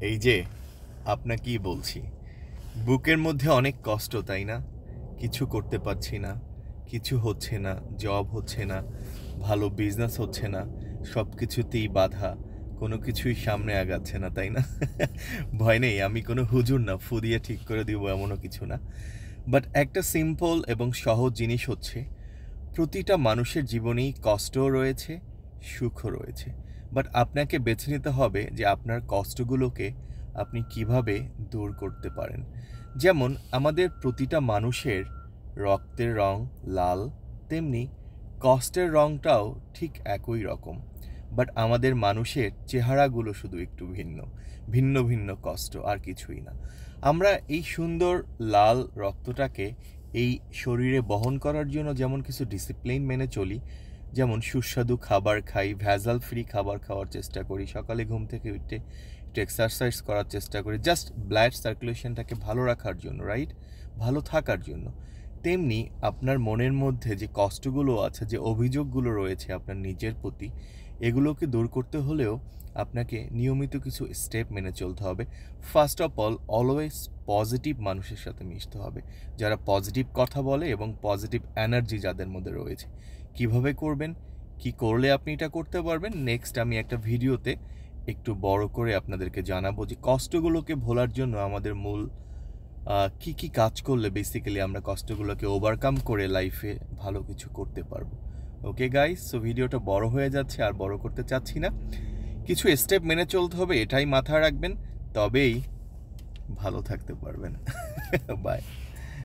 এই যে আপনাকেই বলছি, বুকের মধ্যে অনেক কষ্ট, তাই না? কিছু করতে পারছি না, কিছু হচ্ছে না, জব হচ্ছে না, ভালো বিজনেস হচ্ছে না, সব কিছুতেই বাধা, কোনো কিছুই সামনে আগাচ্ছে না, তাই না? ভয় নেই, আমি কোনো হুজুর না, ফু দিয়ে ঠিক করে দিব এমনও কিছু না। বাট একটা সিম্পল এবং সহজ জিনিস হচ্ছে, প্রতিটা মানুষের জীবনেই কষ্টও রয়েছে, সুখও রয়েছে। বাট আপনাকে বেছে নিতে হবে যে আপনার কষ্টগুলোকে আপনি কিভাবে দূর করতে পারেন। যেমন আমাদের প্রতিটা মানুষের রক্তের রং লাল, তেমনি কষ্টের রংটাও ঠিক একই রকম। বাট আমাদের মানুষের চেহারাগুলো শুধু একটু ভিন্ন, ভিন্ন ভিন্ন কষ্ট, আর কিছুই না। আমরা এই সুন্দর লাল রক্তটাকে এই শরীরে বহন করার জন্য যেমন কিছু ডিসিপ্লিন মেনে চলি, যেমন সুস্বাদু খাবার খাই, ভেজাল ফ্রি খাবার খাওয়ার চেষ্টা করি, সকালে ঘুম থেকে উঠে একটু এক্সারসাইজ করার চেষ্টা করি, জাস্ট ব্লাড সার্কুলেশনটাকে ভালো রাখার জন্য, রাইট, ভালো থাকার জন্য। তেমনি আপনার মনের মধ্যে যে কষ্টগুলো আছে, যে অভিযোগগুলো রয়েছে আপনার নিজের প্রতি, এগুলোকে দূর করতে হলেও আপনাকে নিয়মিত কিছু স্টেপ মেনে চলতে হবে। First of all, always positive মানুষের সাথে মিশতে হবে, যারা পজিটিভ কথা বলে এবং পজিটিভ এনার্জি যাদের মধ্যে রয়েছে। কিভাবে করবেন, কি করলে আপনি এটা করতে পারবেন, নেক্সট আমি একটা ভিডিওতে একটু বড় করে আপনাদেরকে জানাবো যে কষ্টগুলোকে ভোলার জন্য আমাদের মূল কি কি কাজ করলে বেসিক্যালি আমরা কষ্টগুলোকে ওভারকাম করে লাইফে ভালো কিছু করতে পারবো। ওকে গাইস, সো ভিডিওটা বড় হয়ে যাচ্ছে, আর বড় করতে চাচ্ছি না। কিছু স্টেপ মেনে চলতে হবে, এটাই মাথায় রাখবেন, তবেই ভালো থাকতে পারবেন। বাই।